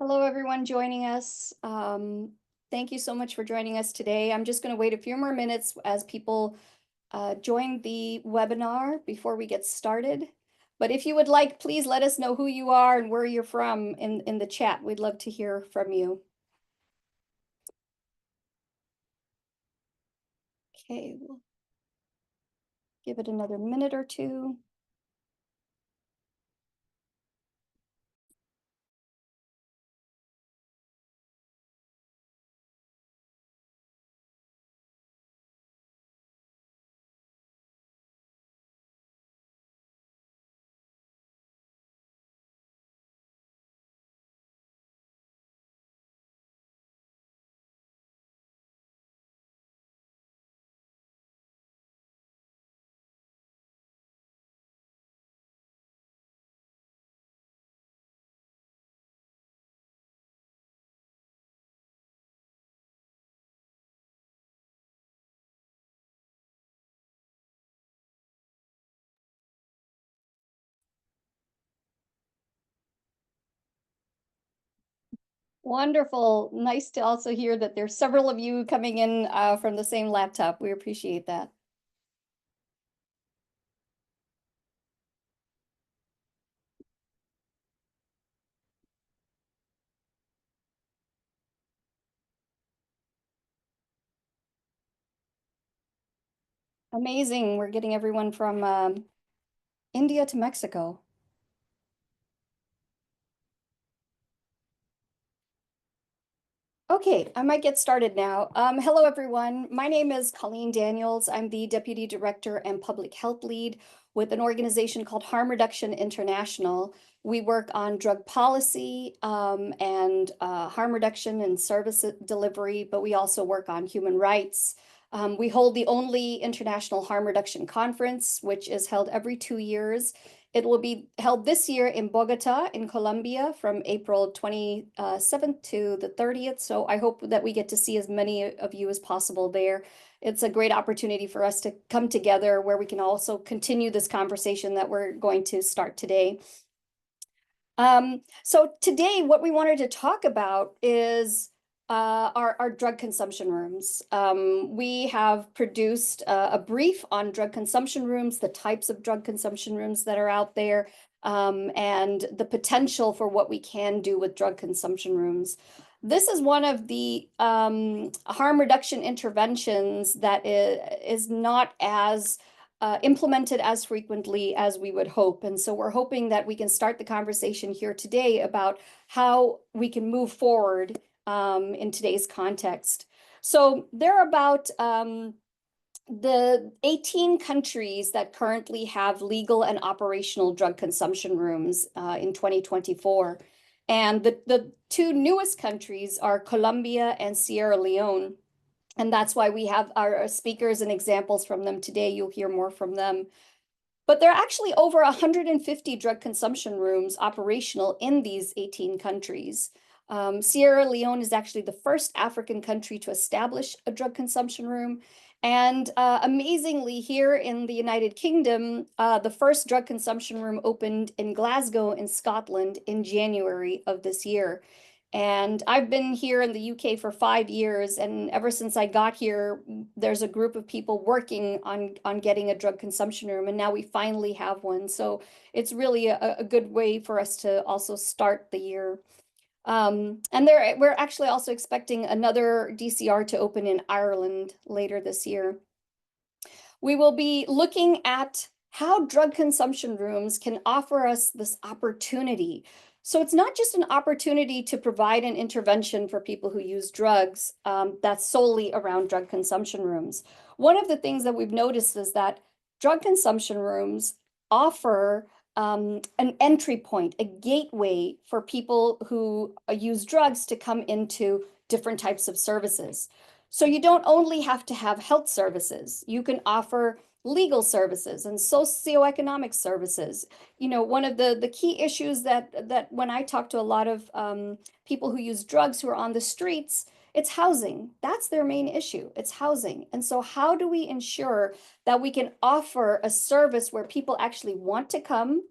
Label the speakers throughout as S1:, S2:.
S1: Hello, everyone joining us. Thank you so much for joining us today. I'm just going to wait a few more minutes as people join the webinar before we get started. But if you would like, please let us know who you are and where you're from in the chat. We'd love to hear from you. Okay, we'll give it another minute or two. Wonderful. Nice to also hear that there's several of you coming in from the same laptop. We appreciate that. Amazing. We're getting everyone from India to Mexico. Okay, I might get started now. Hello, everyone. My name is Colleen Daniels. I'm the Deputy Director and Public Health Lead with an organization called Harm Reduction International. We work on drug policy and harm reduction and service delivery, but we also work on human rights. We hold the only international harm reduction conference, which is held every 2 years. It will be held this year in Bogota, in Colombia, from April 27th to the 30th. So I hope that we get to see as many of you as possible there. It's a great opportunity for us to come together where we can also continue this conversation that we're going to start today. So today, what we wanted to talk about is our drug consumption rooms. We have produced a brief on drug consumption rooms, the types of drug consumption rooms that are out there, and the potential for what we can do with drug consumption rooms. This is one of the harm reduction interventions that is not as implemented as frequently as we would hope. And so we're hoping that we can start the conversation here today about how we can move forward in today's context. So there are about the 18 countries that currently have legal and operational drug consumption rooms in 2024. And the two newest countries are Colombia and Sierra Leone. And that's why we have our speakers and examples from them today. You'll hear more from them. But there are actually over 150 drug consumption rooms operational in these 18 countries. Sierra Leone is actually the first African country to establish a drug consumption room. And amazingly, here in the United Kingdom, the first drug consumption room opened in Glasgow in Scotland in January of this year. And I've been here in the UK for 5 years, and ever since I got here, there's a group of people working on getting a drug consumption room, and now we finally have one. So it's really a good way for us to also start the year. And we're actually also expecting another DCR to open in Ireland later this year. We will be looking at how drug consumption rooms can offer us this opportunity. So it's not just an opportunity to provide an intervention for people who use drugs that's solely around drug consumption rooms. One of the things that we've noticed is that drug consumption rooms offer an entry point, a gateway for people who use drugs to come into different types of services. So you don't only have to have health services, you can offer legal services and socioeconomic services. You know, one of the key issues that when I talk to a lot of people who use drugs who are on the streets, it's housing. That's their main issue. It's housing. And so how do we ensure that we can offer a service where people actually want to come,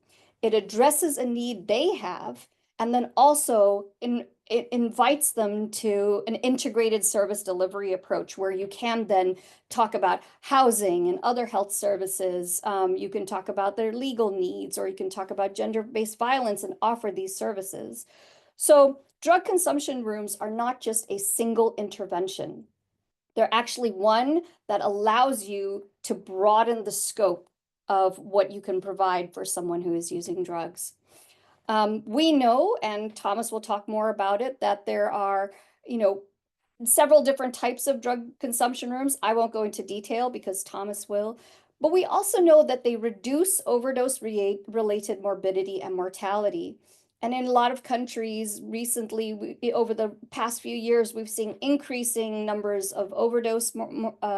S1: it addresses a need they have, and then also it invites them to an integrated service delivery approach where you can then talk about housing and other health services. You can talk about their legal needs, or you can talk about gender-based violence and offer these services. So drug consumption rooms are not just a single intervention. They're actually one that allows you to broaden the scope of what you can provide for someone who is using drugs. We know, and Thomas will talk more about it, that there are, several different types of drug consumption rooms. I won't go into detail because Thomas will. But we also know that they reduce overdose related morbidity and mortality. And in a lot of countries recently, over the past few years, we've seen increasing numbers of overdose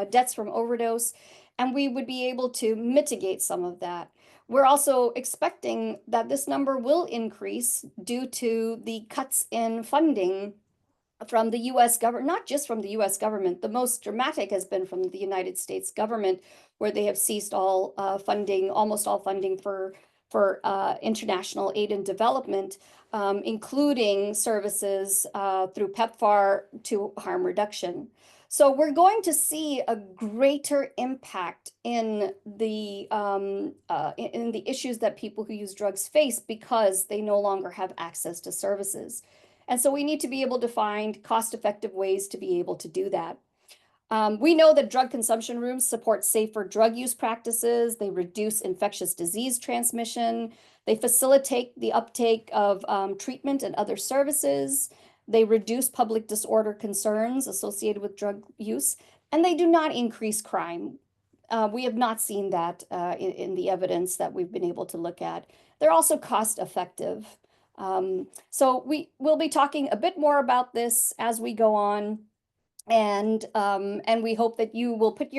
S1: deaths from overdose, and we would be able to mitigate some of that. We're also expecting that this number will increase due to the cuts in funding from the US government, not just from the US government. The most dramatic has been from the United States government, where they have ceased all funding, almost all funding for international aid and development, including services through PEPFAR to harm reduction. So we're going to see a greater impact in the issues that people who use drugs face because they no longer have access to services. And so we need to be able to find cost-effective ways to be able to do that. We know that drug consumption rooms support safer drug use practices. They reduce infectious disease transmission. They facilitate the uptake of treatment and other services. They reduce public disorder concerns associated with drug use, and they do not increase crime. We have not seen that in the evidence that we've been able to look at. They're also cost effective. So we'll be talking a bit more about this as we go on. And we hope that you will put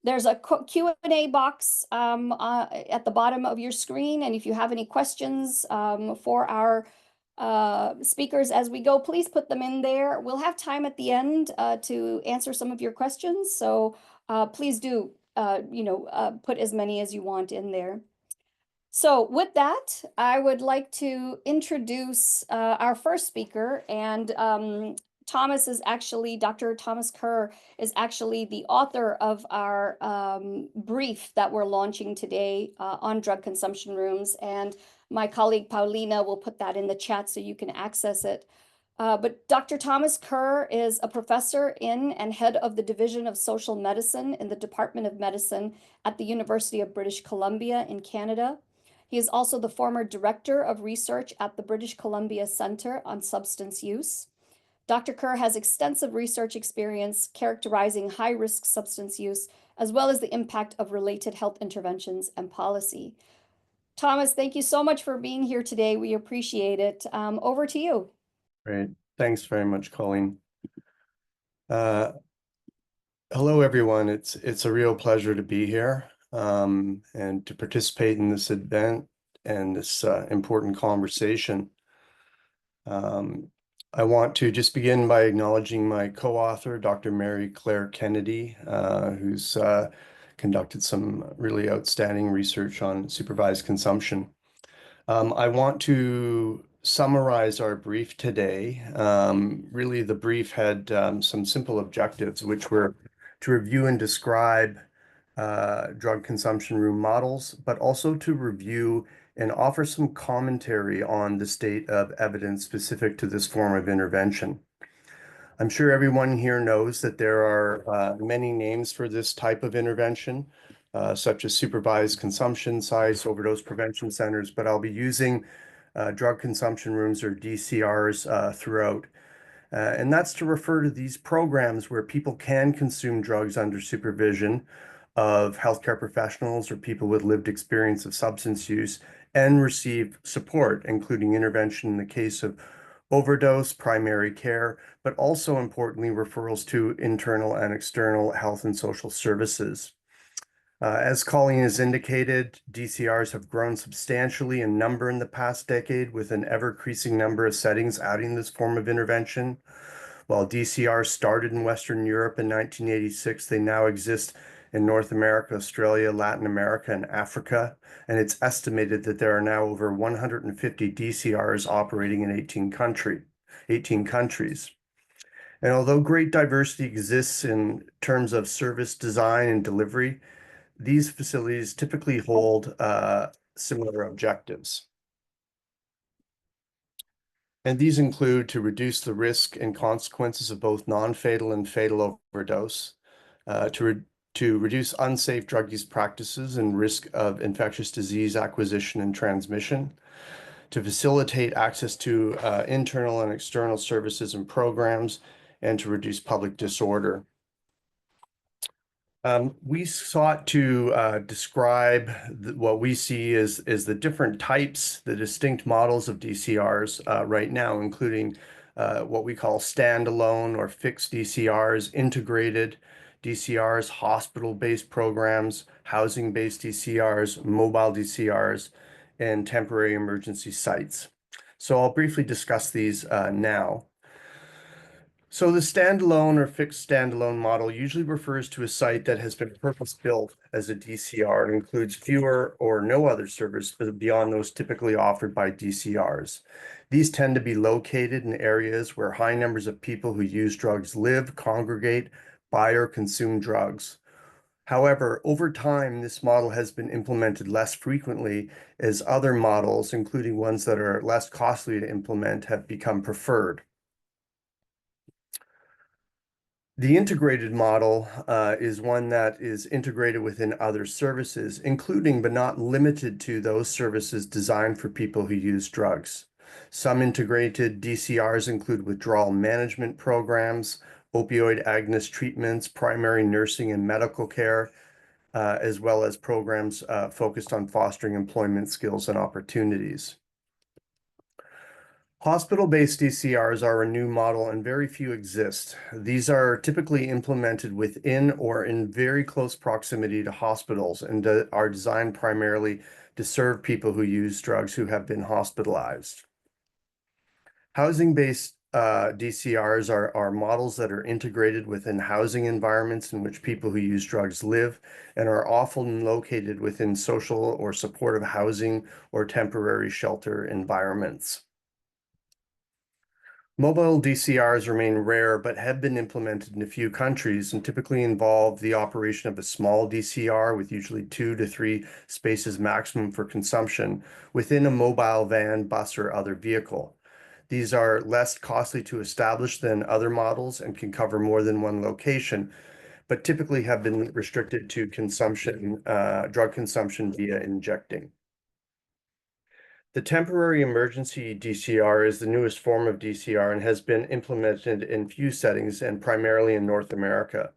S1: there's a Q&A box at the bottom of your screen. And if you have any questions for our speakers as we go, please put them in there. We'll have time at the end to answer some of your questions. So please do, put as many as you want in there. So with that, I would like to introduce our first speaker, and Thomas is actually, Dr. Thomas Kerr is actually the author of our brief that we're launching today on drug consumption rooms, and my colleague Paulina will put that in the chat so you can access it. But Dr. Thomas Kerr is a professor in and head of the Division of Social Medicine in the Department of Medicine at the University of British Columbia in Canada. He is also the former director of research at the British Columbia Center on Substance Use. Dr. Kerr has extensive research experience characterizing high-risk substance use, as well as the impact of related health interventions and policy. Thomas, thank you so much for being here today. We appreciate it. Over to you.
S2: Great. Thanks very much, Colleen. Hello, everyone. It's a real pleasure to be here and to participate in this event and this important conversation. I want to just begin by acknowledging my co-author, Dr. Mary Claire Kennedy, who's conducted some really outstanding research on supervised consumption. I want to summarize our brief today. Really, the brief had some simple objectives, which were to review and describe drug consumption room models, but also to review and offer some commentary on the state of evidence specific to this form of intervention. I'm sure everyone here knows that there are many names for this type of intervention, such as supervised consumption sites, overdose prevention centers, but I'll be using drug consumption rooms, or DCRs, throughout. And that's to refer to these programs where people can consume drugs under supervision of healthcare professionals or people with lived experience of substance use and receive support, including intervention in the case of overdose, primary care, but also importantly, referrals to internal and external health and social services. As Colleen has indicated, DCRs have grown substantially in number in the past decade, with an ever-increasing number of settings adding this form of intervention. While DCRs started in Western Europe in 1986, they now exist in North America, Australia, Latin America, and Africa, and it's estimated that there are now over 150 DCRs operating in 18 countries. And although great diversity exists in terms of service design and delivery, these facilities typically hold similar objectives. And these include to reduce the risk and consequences of both non-fatal and fatal overdose, to reduce unsafe drug use practices and risk of infectious disease acquisition and transmission, to facilitate access to internal and external services and programs, and to reduce public disorder. We sought to describe what we see as the different types, the distinct models of DCRs right now, including what we call standalone or fixed DCRs, integrated DCRs, hospital-based programs, housing-based DCRs, mobile DCRs, and temporary emergency sites. So I'll briefly discuss these now. So the standalone or fixed standalone model usually refers to a site that has been purpose-built as a DCR and includes fewer or no other services beyond those typically offered by DCRs. These tend to be located in areas where high numbers of people who use drugs live, congregate, buy or consume drugs. However, over time, this model has been implemented less frequently as other models, including ones that are less costly to implement, have become preferred. The integrated model is one that is integrated within other services, including but not limited to those services designed for people who use drugs. Some integrated DCRs include withdrawal management programs, opioid agonist treatments, primary nursing and medical care, as well as programs focused on fostering employment skills and opportunities. Hospital-based DCRs are a new model and very few exist. These are typically implemented within or in very close proximity to hospitals and are designed primarily to serve people who use drugs who have been hospitalized. Housing-based DCRs are models that are integrated within housing environments in which people who use drugs live and are often located within social or supportive housing or temporary shelter environments. Mobile DCRs remain rare, but have been implemented in a few countries and typically involve the operation of a small DCR with usually 2 to 3 spaces maximum for consumption within a mobile van, bus, or other vehicle. These are less costly to establish than other models and can cover more than one location, but typically have been restricted to consumption, drug consumption via injecting. The temporary emergency DCR is the newest form of DCR and has been implemented in few settings and primarily in North America.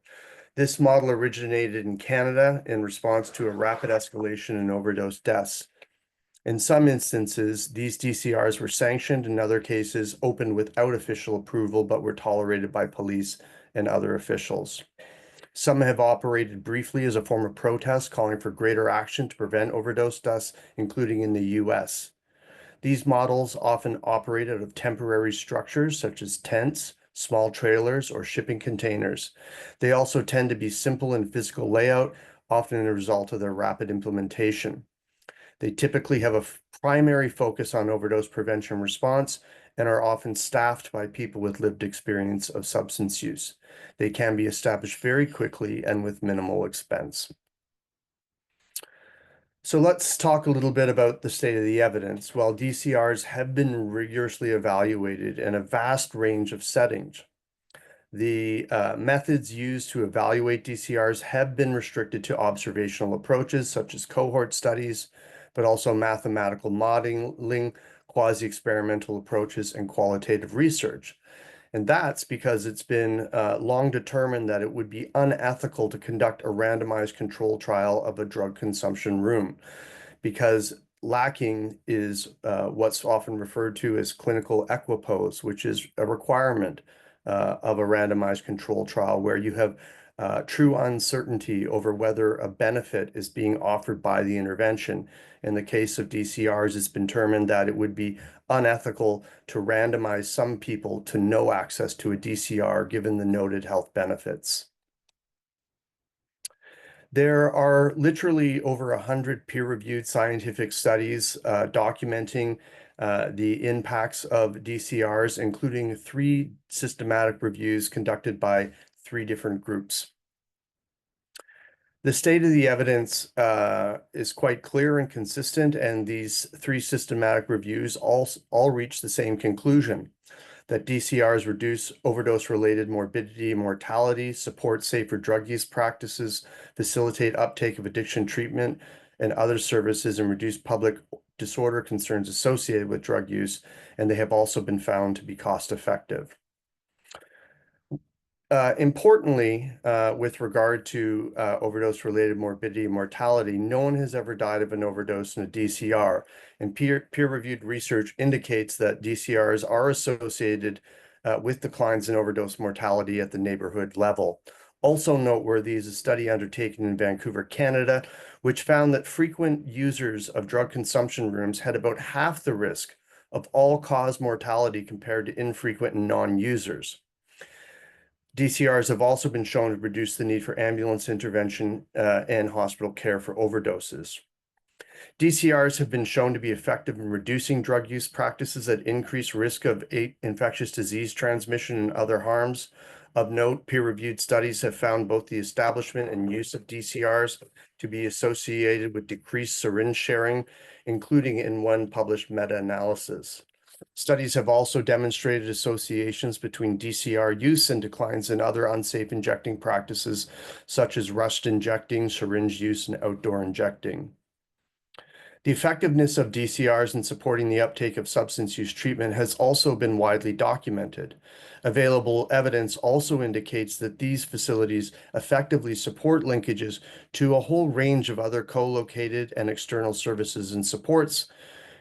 S2: This model originated in Canada in response to a rapid escalation in overdose deaths. In some instances, these DCRs were sanctioned, in other cases opened without official approval, but were tolerated by police and other officials. Some have operated briefly as a form of protest, calling for greater action to prevent overdose deaths, including in the US. These models often operate out of temporary structures such as tents, small trailers, or shipping containers. They also tend to be simple in physical layout, often a result of their rapid implementation. They typically have a primary focus on overdose prevention response and are often staffed by people with lived experience of substance use. They can be established very quickly and with minimal expense. So let's talk a little bit about the state of the evidence. Well, DCRs have been rigorously evaluated in a vast range of settings. The methods used to evaluate DCRs have been restricted to observational approaches such as cohort studies, but also mathematical modeling, quasi-experimental approaches, and qualitative research. And that's because it's been long determined that it would be unethical to conduct a randomized control trial of a drug consumption room, because lacking is what's often referred to as clinical equipoise, which is a requirement of a randomized control trial where you have true uncertainty over whether a benefit is being offered by the intervention. In the case of DCRs, it's been determined that it would be unethical to randomize some people to no access to a DCR given the noted health benefits. There are literally over 100 peer-reviewed scientific studies documenting the impacts of DCRs, including 3 systematic reviews conducted by 3 different groups. The state of the evidence is quite clear and consistent, and these 3 systematic reviews all reach the same conclusion: that DCRs reduce overdose-related morbidity and mortality, support safer drug use practices, facilitate uptake of addiction treatment and other services, and reduce public disorder concerns associated with drug use, and they have also been found to be cost-effective. Importantly, with regard to overdose-related morbidity and mortality, no one has ever died of an overdose in a DCR, and peer-reviewed research indicates that DCRs are associated with declines in overdose mortality at the neighborhood level. Also noteworthy is a study undertaken in Vancouver, Canada, which found that frequent users of drug consumption rooms had about half the risk of all-cause mortality compared to infrequent and non-users. DCRs have also been shown to reduce the need for ambulance intervention and hospital care for overdoses. DCRs have been shown to be effective in reducing drug use practices that increase risk of infectious disease transmission and other harms. Of note, peer-reviewed studies have found both the establishment and use of DCRs to be associated with decreased syringe sharing, including in one published meta-analysis. Studies have also demonstrated associations between DCR use and declines in other unsafe injecting practices, such as rushed injecting, syringe use, and outdoor injecting. The effectiveness of DCRs in supporting the uptake of substance use treatment has also been widely documented. Available evidence also indicates that these facilities effectively support linkages to a whole range of other co-located and external services and supports,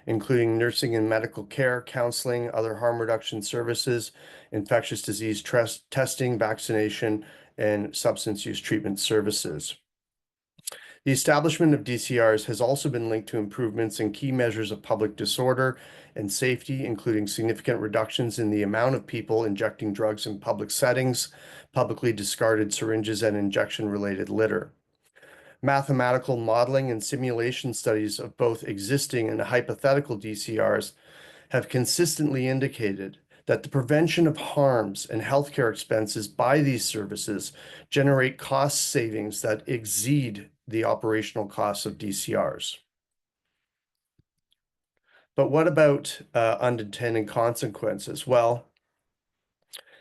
S2: including nursing and medical care, counseling, other harm reduction services, infectious disease testing, vaccination, and substance use treatment services. The establishment of DCRs has also been linked to improvements in key measures of public disorder and safety, including significant reductions in the amount of people injecting drugs in public settings, publicly discarded syringes, and injection-related litter. Mathematical modeling and simulation studies of both existing and hypothetical DCRs have consistently indicated that the prevention of harms and healthcare expenses by these services generate cost savings that exceed the operational costs of DCRs. But what about unintended consequences? Well,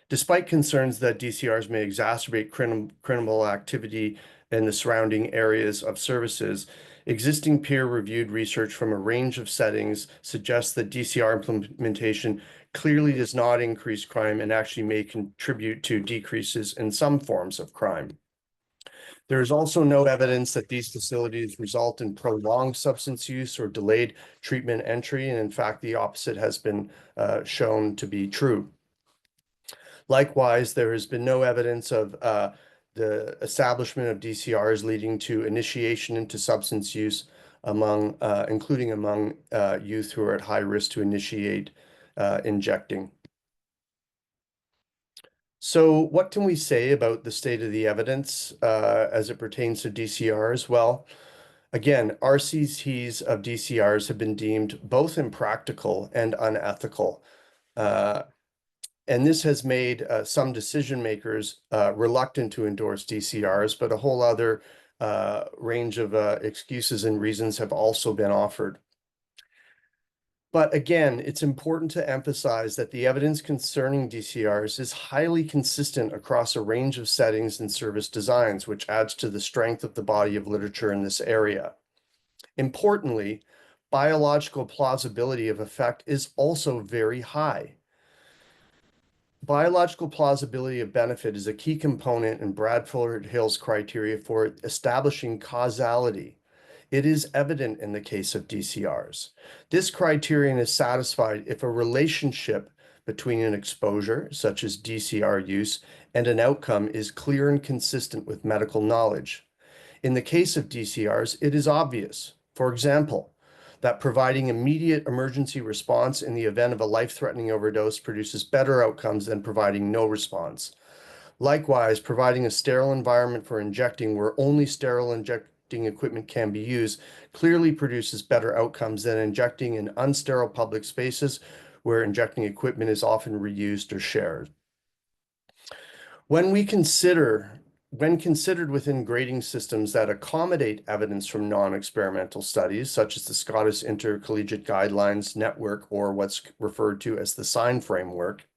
S2: despite concerns that DCRs may exacerbate criminal activity in the surrounding areas of services, existing peer-reviewed research from a range of settings suggests that DCR implementation clearly does not increase crime and actually may contribute to decreases in some forms of crime. There is also no evidence that these facilities result in prolonged substance use or delayed treatment entry, and in fact, the opposite has been shown to be true. Likewise, there has been no evidence of the establishment of DCRs leading to initiation into substance use among, including among youth who are at high risk to initiate injecting. So what can we say about the state of the evidence as it pertains to DCRs? Well, again, RCTs of DCRs have been deemed both impractical and unethical. And this has made some decision makers reluctant to endorse DCRs, but a whole other range of excuses and reasons have also been offered. But again, it's important to emphasize that the evidence concerning DCRs is highly consistent across a range of settings and service designs, which adds to the strength of the body of literature in this area. Importantly, biological plausibility of effect is also very high. Biological plausibility of benefit is a key component in Bradford Hill's criteria for establishing causality. It is evident in the case of DCRs. This criterion is satisfied if a relationship between an exposure, such as DCR use, and an outcome is clear and consistent with medical knowledge. In the case of DCRs, it is obvious. For example, that providing immediate emergency response in the event of a life-threatening overdose produces better outcomes than providing no response. Likewise, providing a sterile environment for injecting where only sterile injecting equipment can be used clearly produces better outcomes than injecting in unsterile public spaces where injecting equipment is often reused or shared. When considered within grading systems that accommodate evidence from non-experimental studies, such as the Scottish Intercollegiate Guidelines Network, or what's referred to as the SIGN framework,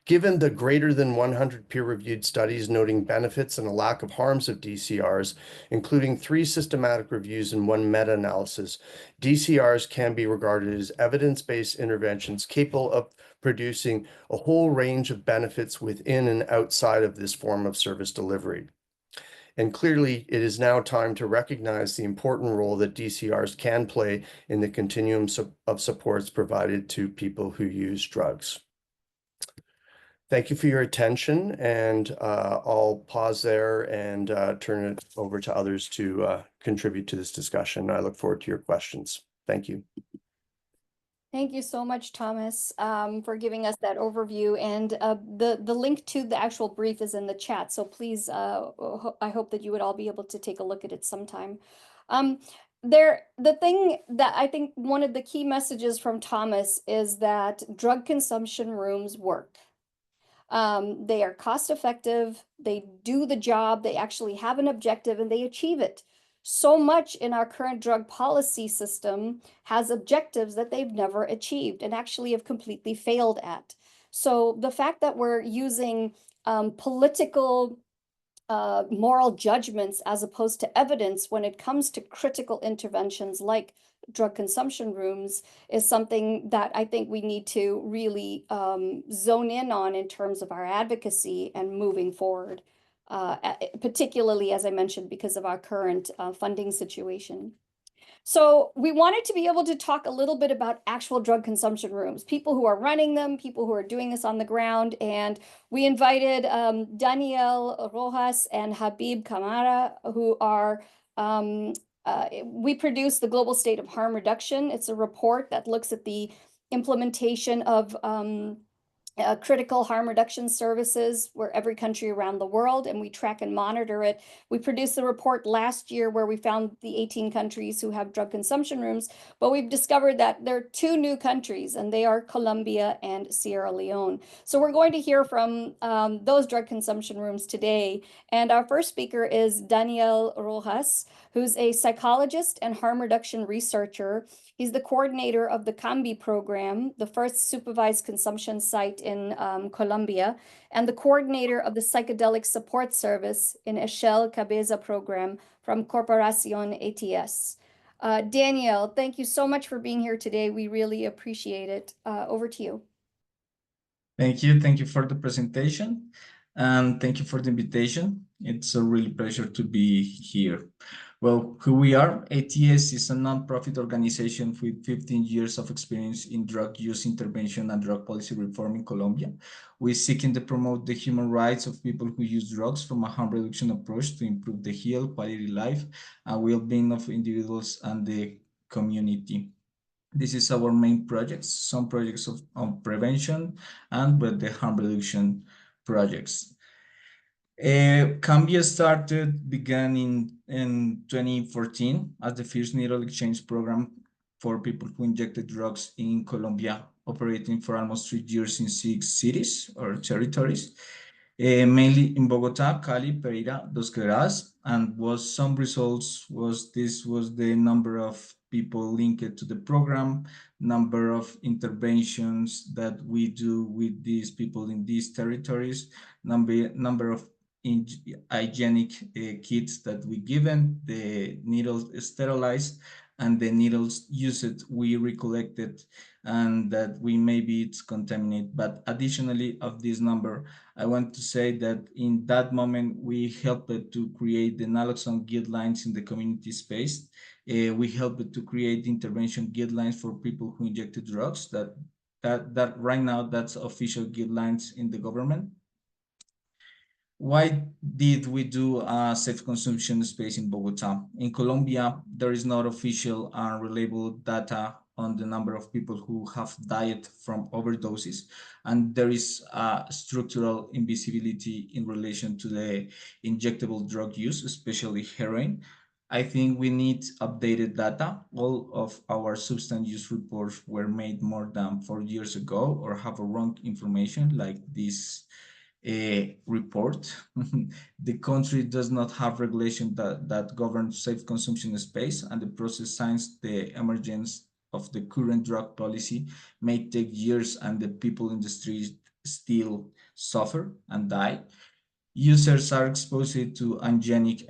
S2: given the greater than 100 peer-reviewed studies noting benefits and a lack of harms of DCRs, including 3 systematic reviews and 1 meta-analysis, DCRs can be regarded as evidence-based interventions capable of producing a whole range of benefits within and outside of this form of service delivery. And clearly, it is now time to recognize the important role that DCRs can play in the continuum of supports provided to people who use drugs. Thank you for your attention, and I'll pause there and turn it over to others to contribute to this discussion. I look forward to your questions. Thank you.
S1: Thank you so much, Thomas, for giving us that overview. And the link to the actual brief is in the chat. So please, I hope that you would all be able to take a look at it sometime. The thing that I think one of the key messages from Thomas is that drug consumption rooms work. They are cost effective, they do the job, they actually have an objective and they achieve it. So much in our current drug policy system has objectives that they've never achieved and actually have completely failed at. So the fact that we're using political moral judgments as opposed to evidence when it comes to critical interventions like drug consumption rooms is something that I think we need to really zone in on in terms of our advocacy and moving forward, particularly, as I mentioned, because of our current funding situation. So we wanted to be able to talk a little bit about actual drug consumption rooms, people who are running them, people who are doing this on the ground. And we invited Daniel Rojas and Habib Kamara, who are, we produced the Global State of Harm Reduction. It's a report that looks at the implementation of critical harm reduction services where every country around the world, and we track and monitor it. We produced the report last year where we found the 18 countries who have drug consumption rooms, but we've discovered that there are 2 new countries, and they are Colombia and Sierra Leone. So we're going to hear from those drug consumption rooms today. And our first speaker is Daniel Rojas, who's a psychologist and harm reduction researcher. He's the coordinator of the CAMBIE program, the first supervised consumption site in Colombia, and the coordinator of the psychedelic support service in Echelle Cabeza program from Corporación ATS. Daniel, thank you so much for being here today. We really appreciate it. Over to you.
S3: Thank you. Thank you for the presentation, and thank you for the invitation. It's a real pleasure to be here. Well, who we are, ATS is a nonprofit organization with 15 years of experience in drug use intervention and drug policy reform in Colombia. We're seeking to promote the human rights of people who use drugs from a harm reduction approach to improve the health, quality of life, and well-being of individuals and the community. This is our main projects, some projects on prevention and with the harm reduction projects. CAMBIE began in 2014 as the first needle exchange program for people who injected drugs in Colombia, operating for almost 3 years in 6 cities or territories, mainly in Bogota, Cali, Pereira, Dos Quebradas, and some results was the number of people linked to the program, number of interventions that we do with these people in these territories, number of hygienic kits that we given, the needles sterilized, and the needles used we recollected, and that we maybe it's contaminated. But additionally of this number, I want to say that in that moment we helped to create the naloxone guidelines in the community space. We helped to create intervention guidelines for people who injected drugs. That right now that's official guidelines in the government. Why did we do a safe consumption space in Bogota? In Colombia, there is not official and reliable data on the number of people who have died from overdoses, and there is a structural invisibility in relation to the injectable drug use, especially heroin. I think we need updated data. All of our substance use reports were made more than 4 years ago or have a wrong information like this report. The country does not have regulation that governs safe consumption space, and the process since the emergence of the current drug policy may take years, and the people in the streets still suffer and die. Users are exposed to unhygienic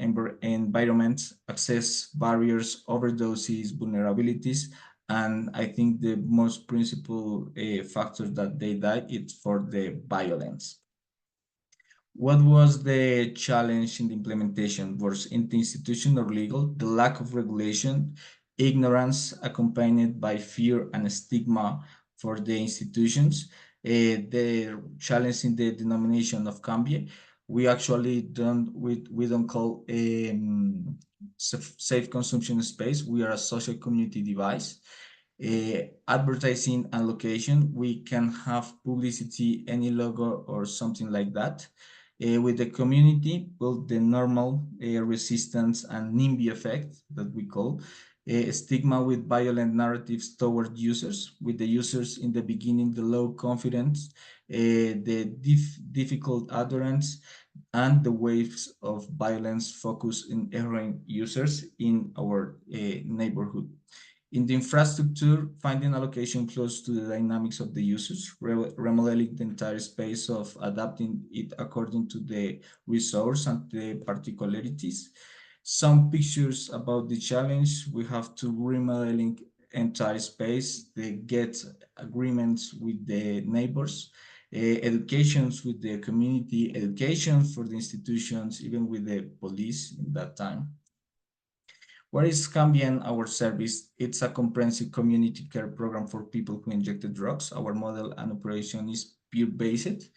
S3: environments, access barriers, overdoses, vulnerabilities, and I think the most principal factor that they die is for the violence. What was the challenge in the implementation? Was it the institution or legal? The lack of regulation, ignorance accompanied by fear and stigma for the institutions, the challenge in the denomination of CAMBIE. We actually we don't call safe consumption space. We are a social community device. Advertising and location, we can have publicity, any logo or something like that. With the community, well, the normal resistance and NIMBY effect that we call, stigma with violent narratives toward users, with the users in the beginning, the low confidence, the difficult adherence, and the waves of violence focus in heroin users in our neighborhood. In the infrastructure, finding a location close to the dynamics of the users, remodeling the entire space of adapting it according to the resource and the particularities. Some pictures about the challenge, we have to remodeling entire space, they get agreements with the neighbors, educations with the community, education for the institutions, even with the police in that time. What is CAMBIE, our service? It's a comprehensive community care program for people who injected drugs. Our model and operation is peer-based.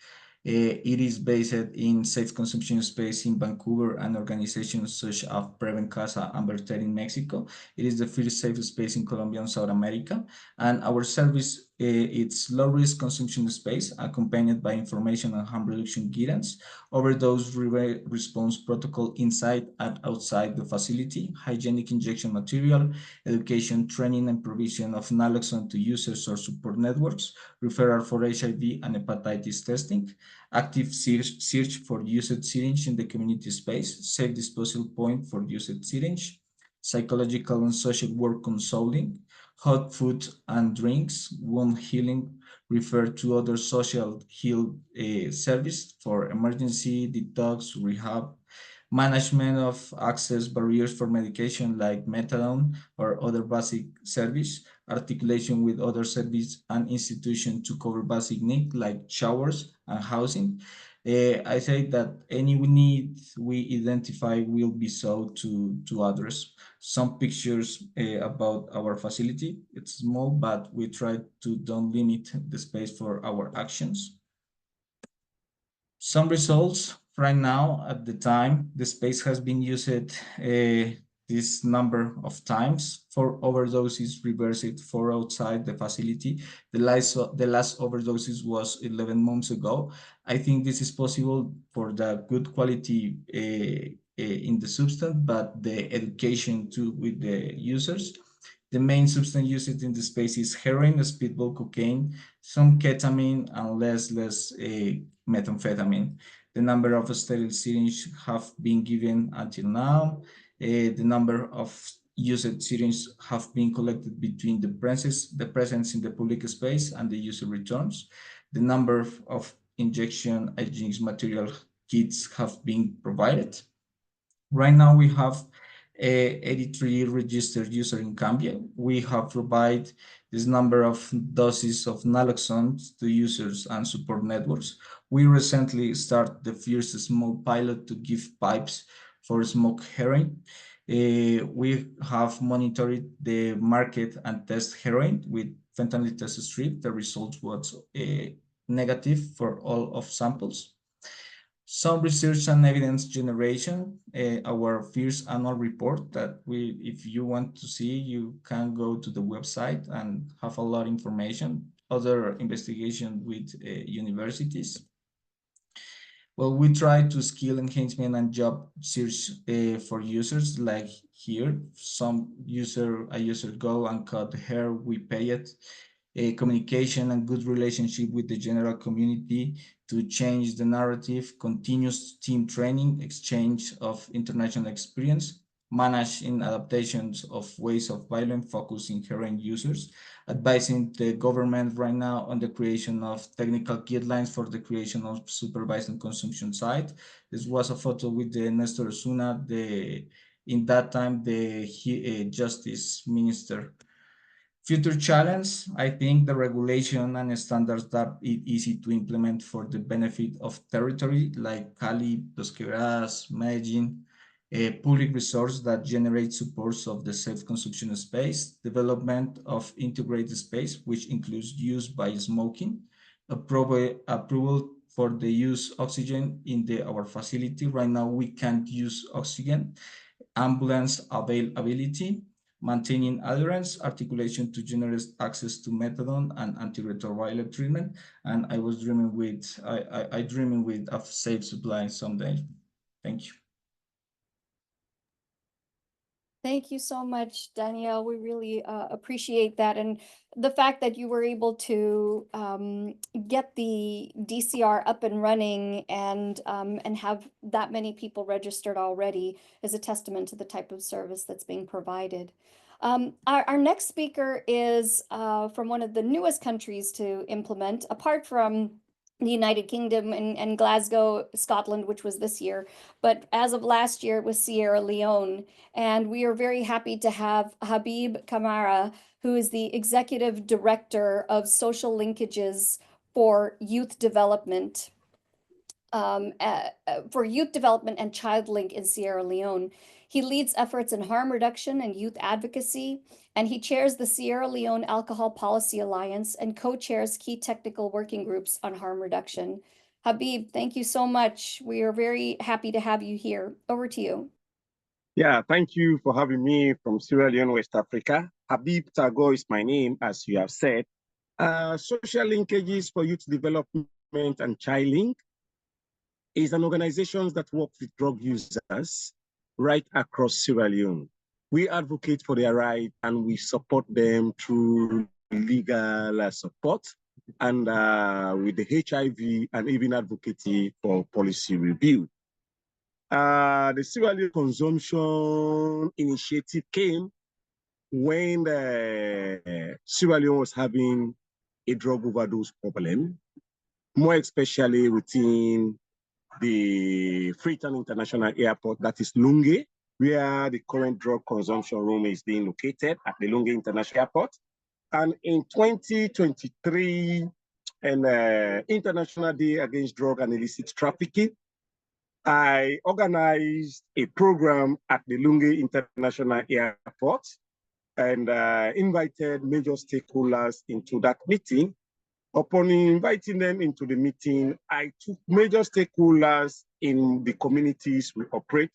S3: It is based in safe consumption space in Vancouver and organizations such as Prevent Casa and Verter in Mexico. It is the first safe space in Colombia and South America. And our service, it's low-risk consumption space accompanied by information and harm reduction guidance, overdose response protocol inside and outside the facility, hygienic injection material, education, training, and provision of naloxone to users or support networks, referral for HIV and hepatitis testing, active search for used syringe in the community space, safe disposal point for used syringe, psychological and social work consulting, hot food and drinks, wound healing, refer to other social health service for emergency, detox, rehab, management of access barriers for medication like methadone or other basic service, articulation with other service and institutions to cover basic needs like showers and housing. I say that any need we identify will be sought to address. Some pictures about our facility. It's small, but we try to don't limit the space for our actions. Some results right now at the time, the space has been used this number of times. 4 overdoses reversed, 4 outside the facility. The last overdoses was 11 months ago. I think this is possible for the good quality in the substance, but the education too with the users. The main substance used in the space is heroin, speedball, cocaine, some ketamine, and less methamphetamine. The number of sterile syringes have been given until now. The number of used syringes have been collected between the presence in the public space and the user returns. The number of injection hygienic material kits have been provided. Right now we have 83 registered users in CAMBIE. We have provided this number of doses of naloxone to users and support networks. We recently started the first small pilot to give pipes for smoke heroin. We have monitored the market and test heroin with fentanyl test strip. The result was negative for all of samples. Some research and evidence generation, our first annual report that if you want to see, you can go to the website and have a lot of information, other investigation with universities. Well, we try to skill enhancement and job search for users, like here. A user go and cut hair, we pay it. Communication and good relationship with the general community to change the narrative, continuous team training, exchange of international experience, managing adaptations of ways of violence, focus inherent users, advising the government right now on the creation of technical guidelines for the creation of supervised and consumption site. This was a photo with the Nestor Osuna, in that time, the justice minister. Future challenge, I think the regulation and standards that is easy to implement for the benefit of territory like Cali, Dos Quebradas, Medellin, a public resource that generates supports of the safe consumption space, development of integrated space, which includes use by smoking, approval for the use oxygen in our facility. Right now, we can't use oxygen, ambulance availability, maintaining adherence, articulation to generate access to methadone and antiretroviral treatment. And I was dreaming with, I dreaming with a safe supply someday. Thank you.
S1: Thank you so much, Danielle. We really appreciate that. And the fact that you were able to get the DCR up and running and have that many people registered already is a testament to the type of service that's being provided. Our next speaker is from one of the newest countries to implement, apart from the United Kingdom and Glasgow, Scotland, which was this year. But as of last year, it was Sierra Leone. And we are very happy to have Habib Kamara, who is the Executive Director of Social Linkages for Youth Development, and Child Link in Sierra Leone. He leads efforts in harm reduction and youth advocacy, and he chairs the Sierra Leone Alcohol Policy Alliance and co-chairs key technical working groups on harm reduction. Habib, thank you so much. We are very happy to have you here. Over to you.
S4: Yeah, thank you for having me from Sierra Leone, West Africa. Habib Tago is my name, as you have said. Social Linkages for Youth Development and Child Link is an organization that works with drug users right across Sierra Leone. We advocate for their rights and we support them through legal support and with the HIV and even advocacy for policy review. The Sierra Leone Consumption Initiative came when Sierra Leone was having a drug overdose problem, more especially within the Freetown International Airport, that is Lunge, where the current drug consumption room is being located at the Lunge International Airport. And in 2023, an International Day Against Drug and Illicit Trafficking, I organized a program at the Lunge International Airport and invited major stakeholders into that meeting. Upon inviting them into the meeting, I took major stakeholders in the communities we operate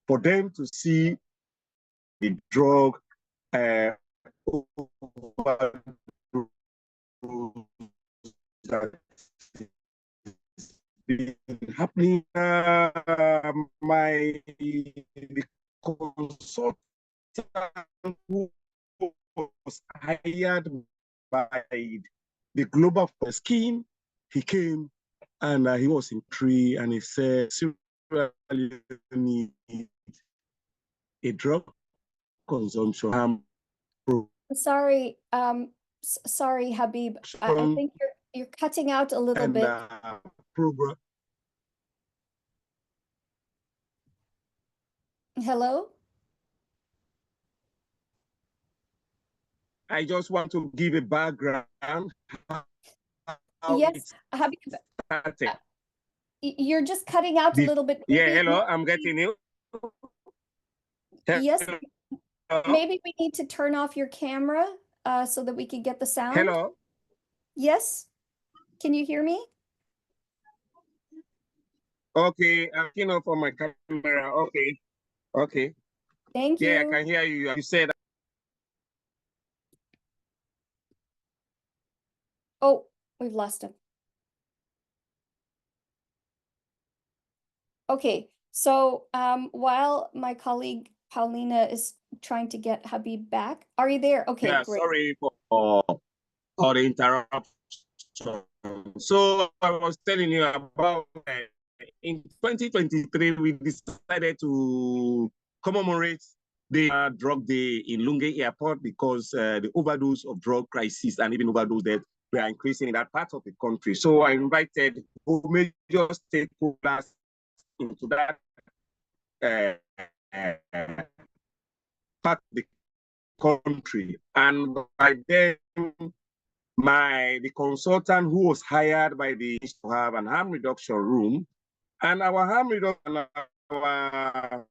S4: for them to see the drug that happening. The consultant who was hired by the global scheme, he came and he was intrigued and he said, Sierra Leone needs a drug consumption.
S1: Sorry, sorry, Habib. I think you're cutting out a little bit.
S4: Program.
S1: Hello?
S4: I just want to give a background.
S1: Yes, Habib, you're just cutting out a little bit.
S4: Yeah, hello, I'm getting you.
S1: Yes, maybe we need to turn off your camera so that we can get the sound.
S4: Okay, I'm looking up on my camera. Okay, okay.
S1: Thank
S4: Yeah, I
S1: you.
S4: can hear you. You said,
S1: Oh, we've lost him. Okay, so while my colleague Paulina is trying to get Habib back, are you there? Okay,
S4: yeah,
S1: great.
S4: sorry for the interruption. So I was telling you about in 2023, we decided to commemorate the drug day in Lunge Airport because the overdose of drug crisis and even overdose death were increasing in that part of the country. So I invited major stakeholders into that part of the country. And by then, the consultant who was hired by the to have an harm reduction room, and our harm reduction, our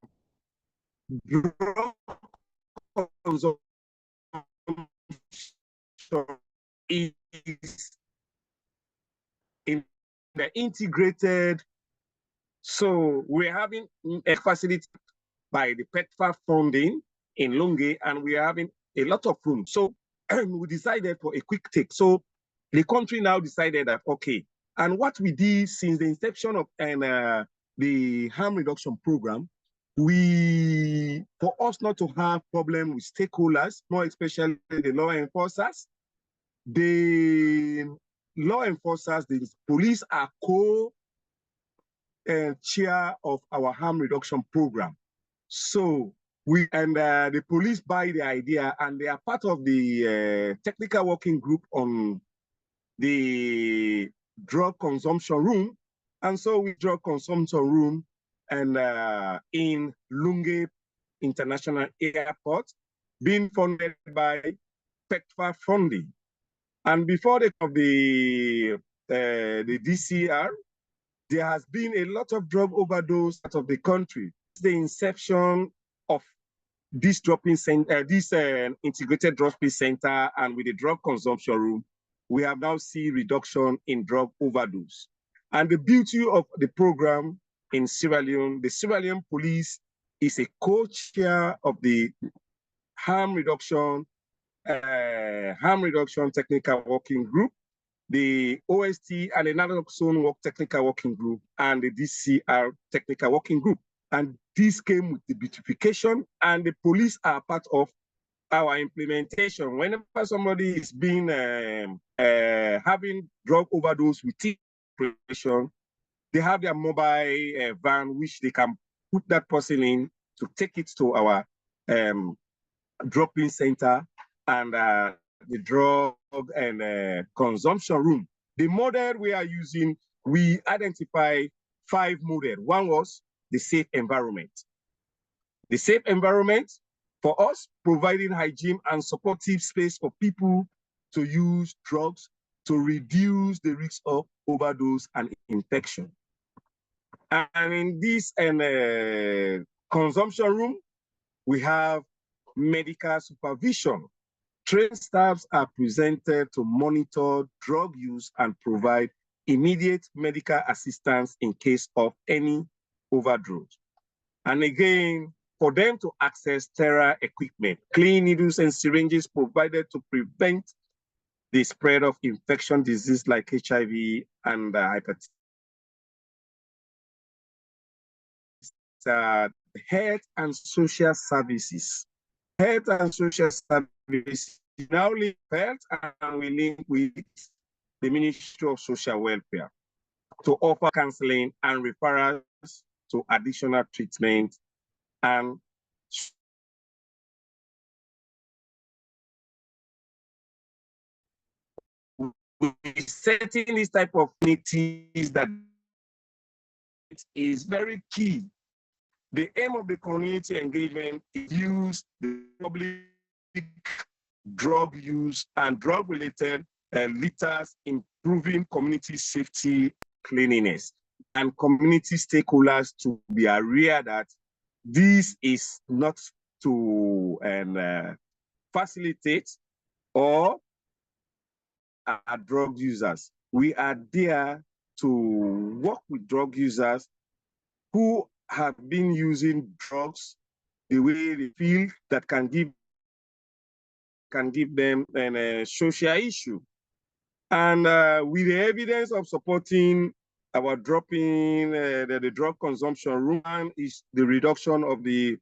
S4: drug consumption is in the integrated. So we're having a facility by the PETFA funding in Lunge, and we are having a lot of room. So we decided for a quick take. So the country now decided that, okay, and what we did since the inception of the harm reduction program, for us not to have problem with stakeholders, more especially the law enforcers, the police are chair of our harm reduction program. So the police buy the idea, and they are part of the technical working group on the drug consumption room. And so we drug consumption room and in Lunge International Airport, being funded by PETFA funding. And before the DCR, there has been a lot of drug overdose out of the country. The inception of this dropping center, this integrated dropping center, and with the drug consumption room, we have now seen reduction in drug overdose. And the beauty of the program in Sierra Leone, the Sierra Leone police is a co-chair of the harm reduction technical working group, the OST and another zone work technical working group, and the DCR technical working group. And this came with the beautification, and the police are part of our implementation. Whenever somebody is being having drug overdose with operation, they have their mobile van which they can put that person in to take it to our drop-in center and the drug and consumption room. The model we are using, we identify 5 models. One was the safe environment. The safe environment for us, providing hygiene and supportive space for people to use drugs to reduce the risk of overdose and infection. And in this consumption room, we have medical supervision. Trained staffs are presented to monitor drug use and provide immediate medical assistance in case of any overdose. And again, for them to access sterile equipment, clean needles and syringes provided to prevent the spread of infection disease like HIV and hepatitis. Health and social services. Health and social services now link health and we link with the Ministry of Social Welfare to offer counseling and referrals to additional treatment and setting this type of communities that is very key. The aim of the community engagement is to use the public drug use and drug-related litters, improving community safety, cleanliness, and community stakeholders to be aware that this is not to facilitate or drug users. We are there to work with drug users who have been using drugs the way they feel that can give them a social issue. And with the evidence of supporting our dropping the drug consumption room is the reduction of the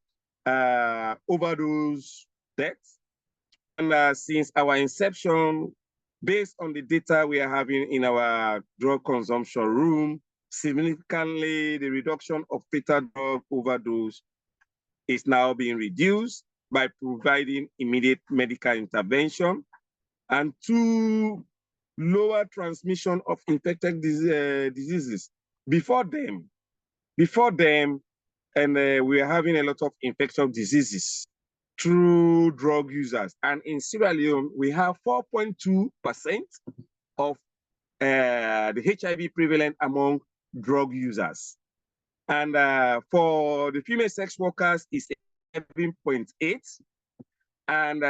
S4: overdose deaths. And since our inception, based on the data we are having in our drug consumption room, significantly the reduction of fatal drug overdose is now being reduced by providing immediate medical intervention and to lower transmission of infected diseases. Before them, and we are having a lot of infectious diseases through drug users. And in Sierra Leone, we have 4.2% of the HIV prevalent among drug users. And for the female sex workers, it's 7.8. And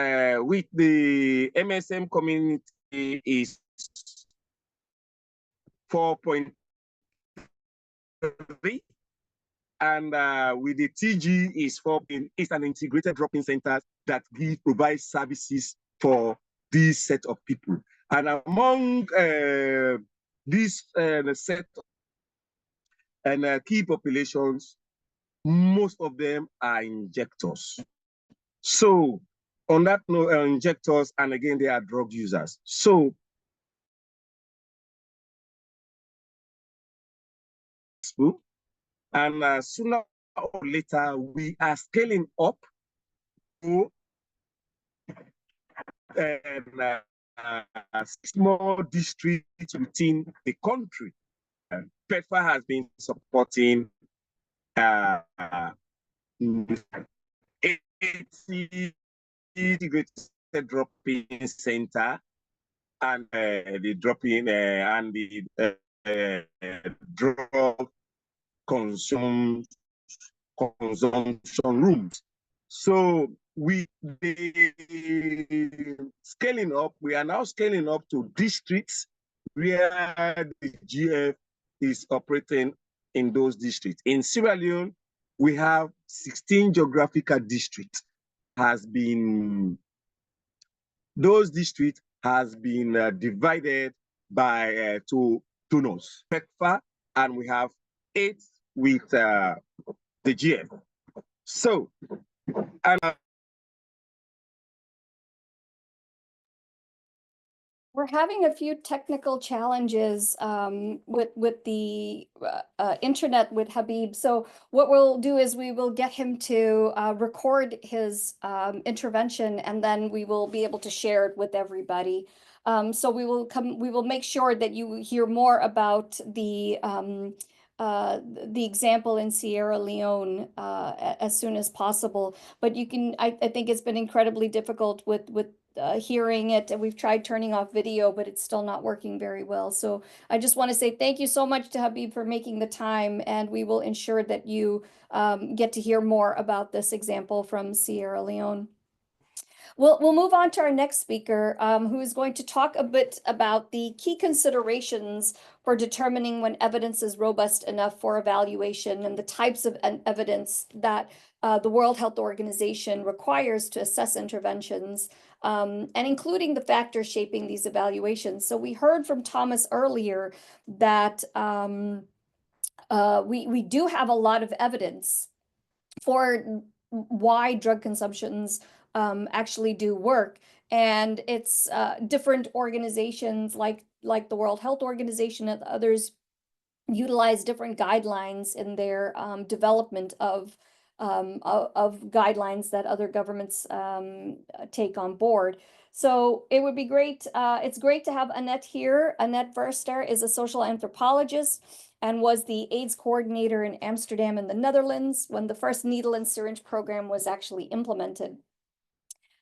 S4: with the MSM community is 4.3. And with the TG is it's an integrated drop-in center that provides services for this set of people. And among this set and key populations, most of them are injectors. So on that note, injectors, and again, they are drug users. So and sooner or later, we are scaling up to small districts within the country. PEPFAR has been supporting 80 integrated drop-in center and the drop-in and the drug consumption rooms. So with the scaling up, we are now scaling up to districts where the GF is operating in those districts. In Sierra Leone, we have 16 geographical districts. Those districts has been divided by two tunnels, PEPFAR, and we have 8 with the GF. So, and
S1: we're having a few technical challenges with the internet with Habib. So what we'll do is we will get him to record his intervention, and then we will be able to share it with everybody. So we will make sure that you hear more about the example in Sierra Leone as soon as possible. But you can, I think it's been incredibly difficult with hearing it, and we've tried turning off video, but it's still not working very well. So I just want to say thank you so much to Habib for making the time, and we will ensure that you get to hear more about this example from Sierra Leone. We'll move on to our next speaker, who is going to talk a bit about the key considerations for determining when evidence is robust enough for evaluation and the types of evidence that the World Health Organization requires to assess interventions, and including the factors shaping these evaluations. So we heard from Thomas earlier that we do have a lot of evidence for why drug consumptions actually do work. And it's different organizations like the World Health Organization and others utilize different guidelines in their development of guidelines that other governments take on board. So it would be great. It's great to have Annette here. Annette Verster is a social anthropologist and was the AIDS coordinator in Amsterdam in the Netherlands when the first needle and syringe program was actually implemented.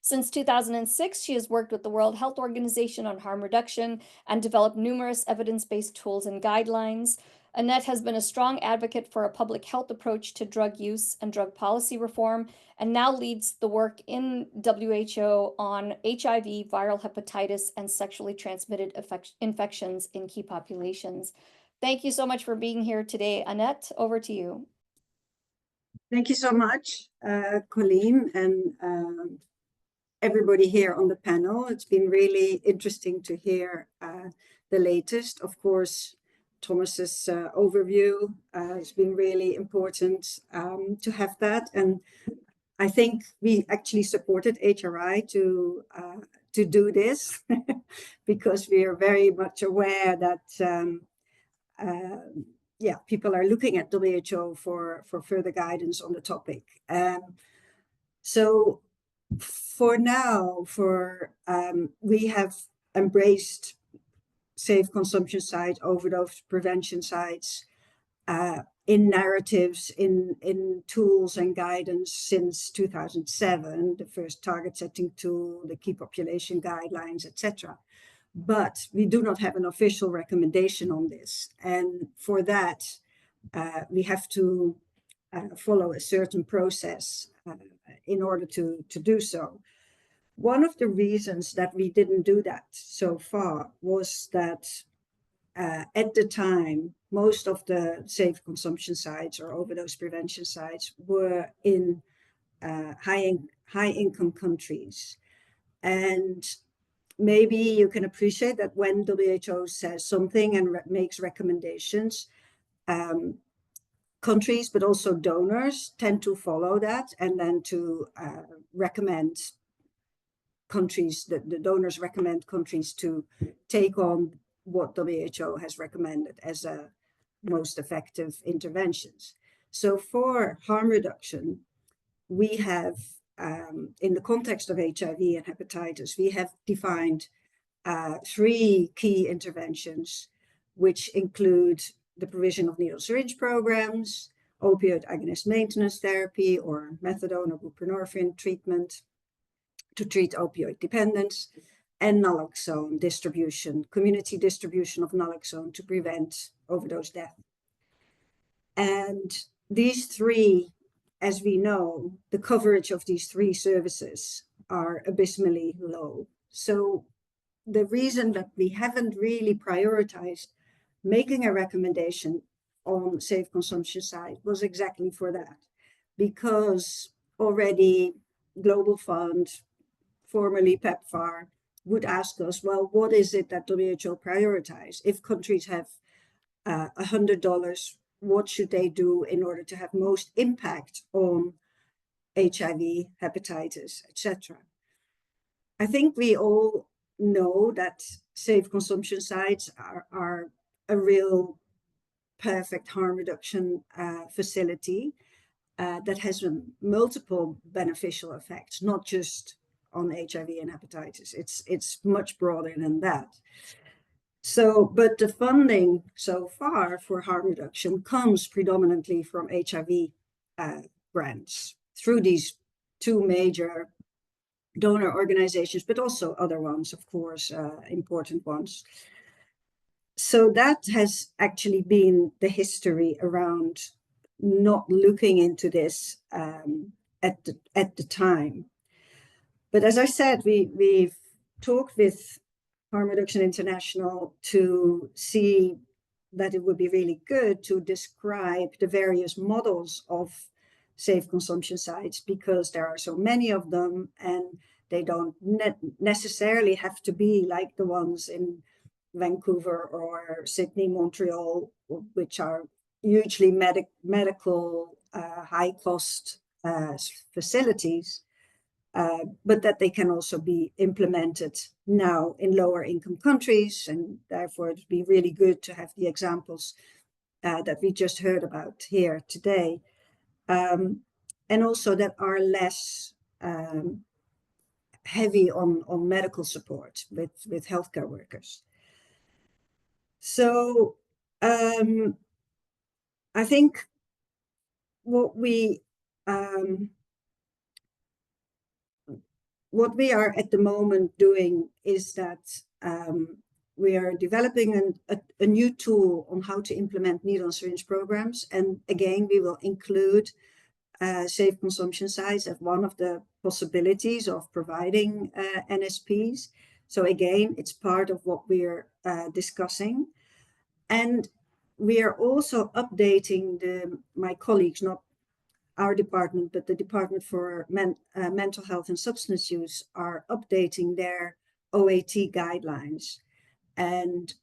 S1: Since 2006, she has worked with the World Health Organization on harm reduction and developed numerous evidence-based tools and guidelines. Annette has been a strong advocate for a public health approach to drug use and drug policy reform, and now leads the work in WHO on HIV, viral hepatitis, and sexually transmitted infections in key populations. Thank you so much for being here today. Annette, over to you.
S5: Thank you so much, Colleen, and everybody here on the panel. It's been really interesting to hear the latest. Of course, Thomas's overview has been really important to have that. And I think we actually supported HRI to do this because we are very much aware that yeah, people are looking at WHO for further guidance on the topic. So for now, we have embraced safe consumption sites, overdose prevention sites, in narratives, in tools and guidance since 2007, the first target setting tool, the key population guidelines, etc. But we do not have an official recommendation on this. And for that, we have to follow a certain process in order to do so. One of the reasons that we didn't do that so far was that at the time, most of the safe consumption sites or overdose prevention sites were in high-income countries. And maybe you can appreciate that when WHO says something and makes recommendations, countries, but also donors tend to follow that and then to recommend countries, the donors recommend countries to take on what WHO has recommended as most effective interventions. So for harm reduction, we have, in the context of HIV and hepatitis, we have defined 3 key interventions, which include the provision of needle syringe programs, opioid agonist maintenance therapy, or methadone or buprenorphine treatment to treat opioid dependence, and naloxone distribution, community distribution of naloxone to prevent overdose death. And these 3, as we know, the coverage of these 3 services are abysmally low. So the reason that we haven't really prioritized making a recommendation on safe consumption side was exactly for that, because already Global Fund, formerly PEPFAR, would ask us, well, what is it that WHO prioritize? If countries have $100, what should they do in order to have most impact on HIV, hepatitis, etc.? I think we all know that safe consumption sites are a real perfect harm reduction facility that has multiple beneficial effects, not just on HIV and hepatitis. It's much broader than that. So, but the funding so far for harm reduction comes predominantly from HIV grants through these 2 major donor organizations, but also other ones, of course, important ones. So that has actually been the history around not looking into this at the time. But as I said, we've talked with Harm Reduction International to see that it would be really good to describe the various models of safe consumption sites, because there are so many of them and they don't necessarily have to be like the ones in Vancouver or Sydney, Montreal, which are hugely medical, high-cost facilities, but that they can also be implemented now in lower-income countries, and therefore it'd be really good to have the examples that we just heard about here today, and also that are less heavy on medical support with healthcare workers. So I think what we are at the moment doing is that we are developing a new tool on how to implement needle and syringe programs. And again, we will include safe consumption sites as one of the possibilities of providing NSPs. So again, it's part of what we're discussing. And we are also updating my colleagues, not our department, but the Department for Mental Health and Substance Use are updating their OAT guidelines. And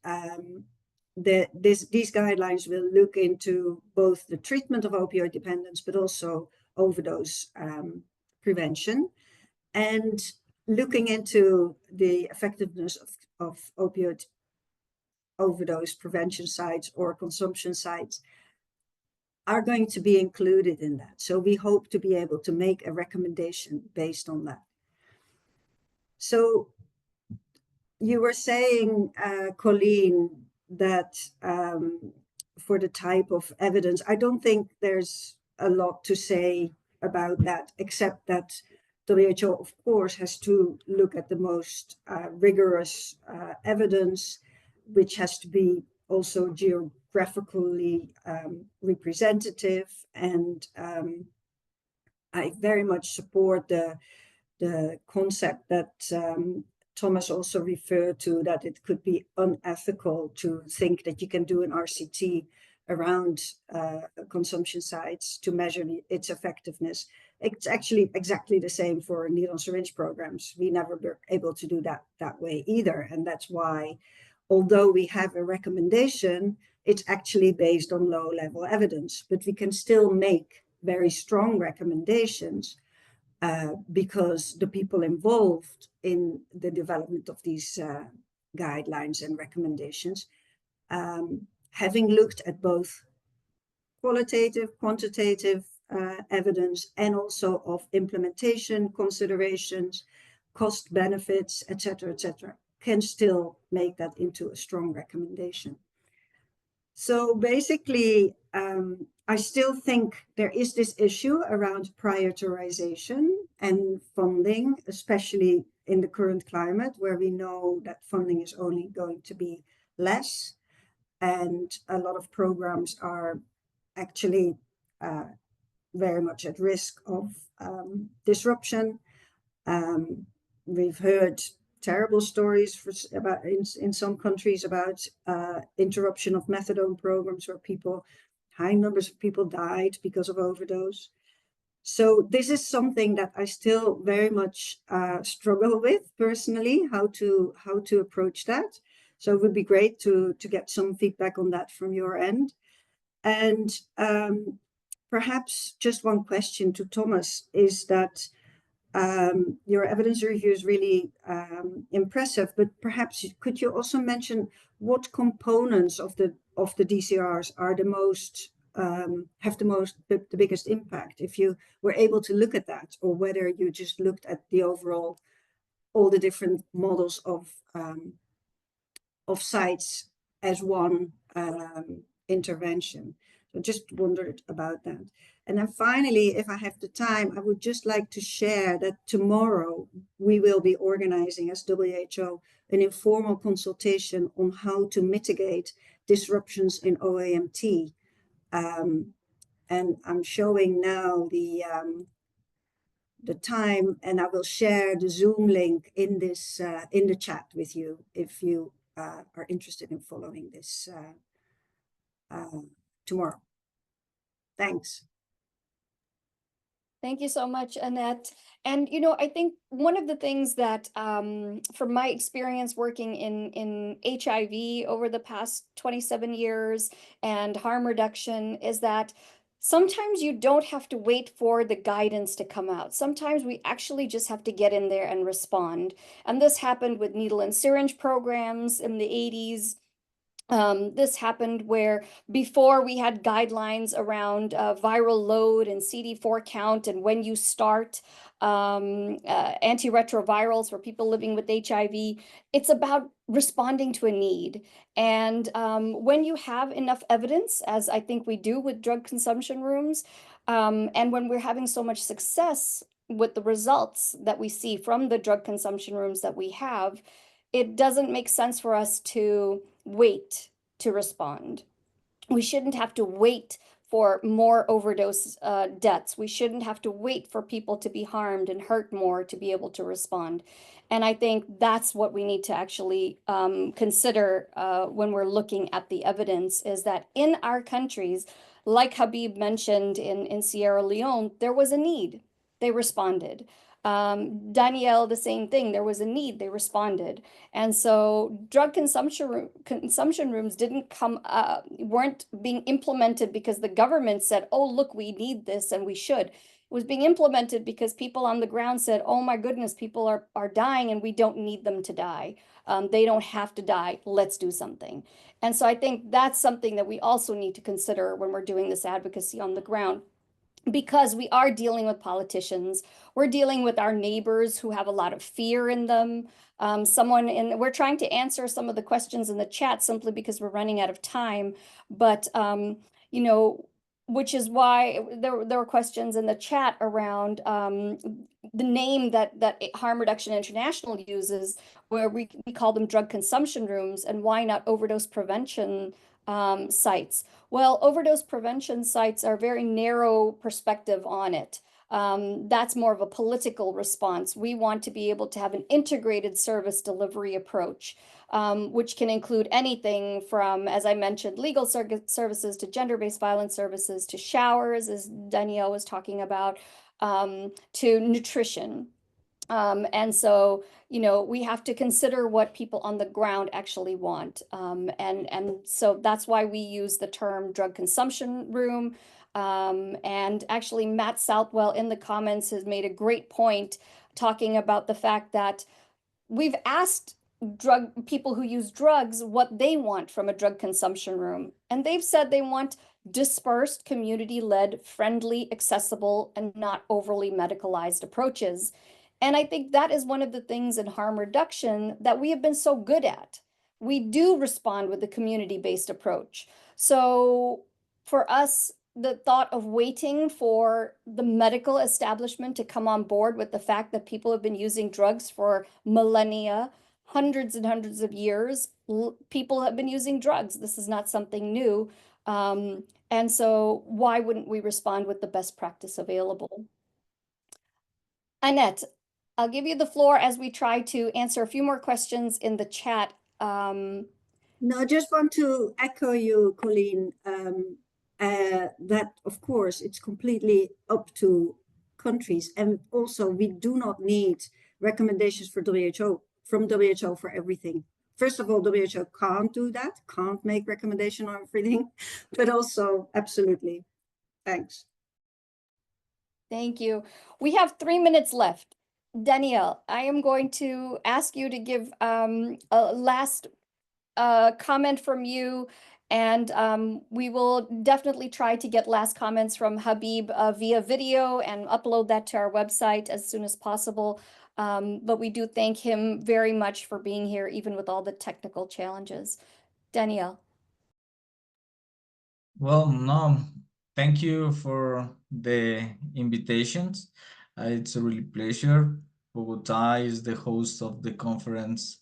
S5: these guidelines will look into both the treatment of opioid dependence, but also overdose prevention, and looking into the effectiveness of opioid overdose prevention sites or consumption sites are going to be included in that. So we hope to be able to make a recommendation based on that. So you were saying, Colleen, that for the type of evidence, I don't think there's a lot to say about that, except that WHO, of course, has to look at the most rigorous evidence, which has to be also geographically representative. And I very much support the concept that Thomas also referred to, that it could be unethical to think that you can do an RCT around consumption sites to measure its effectiveness. It's actually exactly the same for needle and syringe programs. We never were able to do that way either. And that's why, although we have a recommendation, it's actually based on low-level evidence, but we can still make very strong recommendations because the people involved in the development of these guidelines and recommendations, having looked at both qualitative, quantitative evidence, and also of implementation considerations, cost benefits, etc., can still make that into a strong recommendation. So basically, I still think there is this issue around prioritization and funding, especially in the current climate where we know that funding is only going to be less. And a lot of programs are actually very much at risk of disruption. We've heard terrible stories about in some countries about interruption of methadone programs where high numbers of people died because of overdose. So this is something that I still very much struggle with personally, how to approach that. So it would be great to get some feedback on that from your end. And perhaps just one question to Thomas is that your evidence review is really impressive, but perhaps could you also mention what components of the DCRs are the most have the biggest impact, if you were able to look at that, or whether you just looked at the overall, all the different models of sites as one intervention. So just wondered about that. And then finally, if I have the time, I would just like to share that tomorrow we will be organizing as WHO an informal consultation on how to mitigate disruptions in OAMT. And I'm showing now the time, and I will share the Zoom link in this in the chat with you if you are interested in following this tomorrow. Thanks.
S1: Thank you so much, Annette. And, I think one of the things that, from my experience working in HIV over the past 27 years and harm reduction, is that sometimes you don't have to wait for the guidance to come out. Sometimes we actually just have to get in there and respond. And this happened with needle and syringe programs in the 80s. This happened where before we had guidelines around viral load and CD4 count and when you start antiretrovirals for people living with HIV. It's about responding to a need. And when you have enough evidence, as I think we do with drug consumption rooms, and when we're having so much success with the results that we see from the drug consumption rooms that we have, it doesn't make sense for us to wait to respond. We shouldn't have to wait for more overdose deaths. We shouldn't have to wait for people to be harmed and hurt more to be able to respond. And I think that's what we need to actually consider when we're looking at the evidence, is that in our countries, like Habib mentioned in Sierra Leone, there was a need. They responded. Danielle, the same thing. There was a need. They responded. And so drug consumption rooms weren't being implemented because the government said, oh, look, we need this and we should. It was being implemented because people on the ground said, oh my goodness, people are dying and we don't need them to die. They don't have to die. Let's do something. And so I think that's something that we also need to consider when we're doing this advocacy on the ground, because we are dealing with politicians. We're dealing with our neighbors who have a lot of fear in them. We're trying to answer some of the questions in the chat simply because we're running out of time. But, you know, which is why there were questions in the chat around the name that Harm Reduction International uses, where we call them drug consumption rooms, and why not overdose prevention sites? Well, overdose prevention sites are a very narrow perspective on it. That's more of a political response. We want to be able to have an integrated service delivery approach, which can include anything from, as I mentioned, legal services to gender-based violence services to showers, as Danielle was talking about, to nutrition. And so, you know, we have to consider what people on the ground actually want. And so that's why we use the term drug consumption room. And actually, Matt Southwell in the comments has made a great point talking about the fact that we've asked people who use drugs what they want from a drug consumption room. And they've said they want dispersed, community-led, friendly, accessible, and not overly medicalized approaches. And I think that is one of the things in harm reduction that we have been so good at. We do respond with a community-based approach. So for us, the thought of waiting for the medical establishment to come on board with the fact that people have been using drugs for millennia, hundreds and hundreds of years, people have been using drugs. This is not something new. And so why wouldn't we respond with the best practice available? Annette, I'll give you the floor as we try to answer a few more questions in the chat.
S5: No, I just want to echo you, Colleen, that of course it's completely up to countries, and also we do not need recommendations from WHO for everything. First of all, WHO can't do that, can't make recommendation on everything, but also absolutely. Thanks.
S1: Thank you. We have 3 minutes left. Danielle, I am going to ask you to give a last comment from you, and we will definitely try to get last comments from Habib via video and upload that to our website as soon as possible. But we do thank him very much for being here, even with all the technical challenges. Danielle.
S3: Well, no, thank you for the invitations. It's a really pleasure. Bogota is the host of the conference.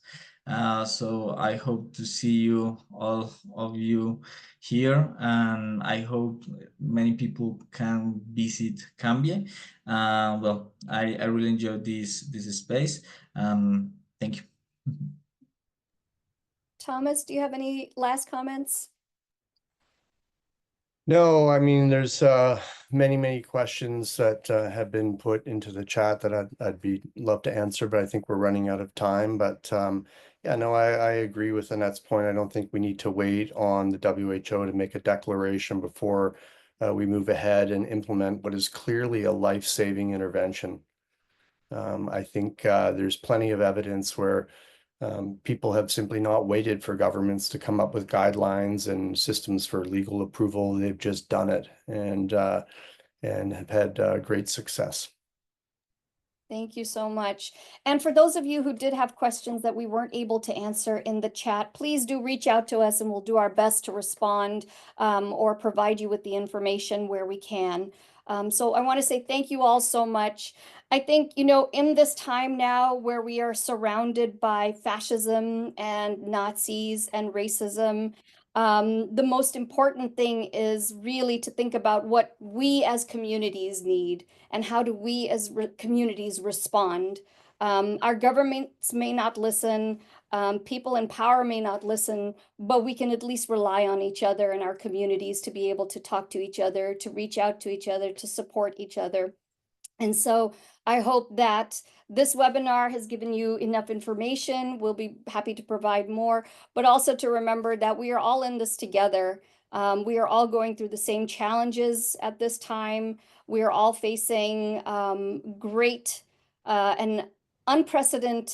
S3: So I hope to see you, all of you here, and I hope many people can visit CAMBIE. Well, I really enjoyed this space. Thank you.
S1: Thomas, do you have any last comments?
S2: No, I mean, there's many questions that have been put into the chat that I'd love to answer, but I think we're running out of time. But yeah, no, I agree with Annette's point. I don't think we need to wait on the WHO to make a declaration before we move ahead and implement what is clearly a life-saving intervention. I think there's plenty of evidence where people have simply not waited for governments to come up with guidelines and systems for legal approval. They've just done it and have had great success.
S1: Thank you so much. And for those of you who did have questions that we weren't able to answer in the chat, please do reach out to us and we'll do our best to respond or provide you with the information where we can. So I want to say thank you all so much. I think, you know, in this time now where we are surrounded by fascism and Nazis and racism, the most important thing is really to think about what we as communities need and how do we as communities respond Our governments may not listen, people in power may not listen, but we can at least rely on each other in our communities to be able to talk to each other, to reach out to each other, to support each other. And so I hope that this webinar has given you enough information. We'll be happy to provide more, but also to remember that we are all in this together. We are all going through the same challenges at this time. We are all facing great and unprecedented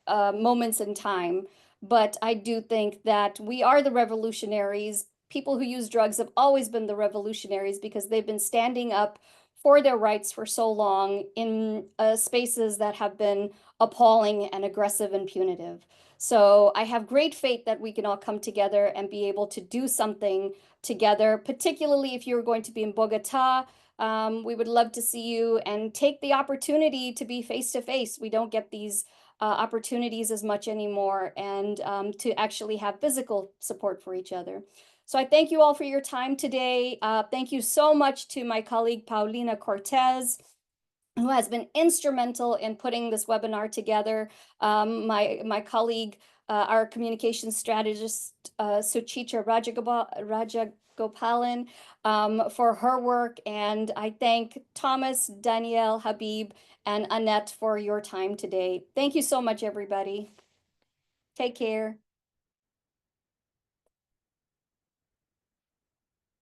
S1: moments in time. But I do think that we are the revolutionaries. People who use drugs have always been the revolutionaries because they've been standing up for their rights for so long in spaces that have been appalling and aggressive and punitive. So I have great faith that we can all come together and be able to do something together, particularly if you're going to be in Bogota. We would love to see you and take the opportunity to be face to face. We don't get these opportunities as much anymore, and to actually have physical support for each other. So I thank you all for your time today. Thank you so much to my colleague, Paulina Cortez, who has been instrumental in putting this webinar together. My colleague, our communications strategist, Suchitra Rajagopalan, for her work. And I thank Thomas, Danielle, Habib, and Annette for your time today. Thank you so much, everybody. Take care.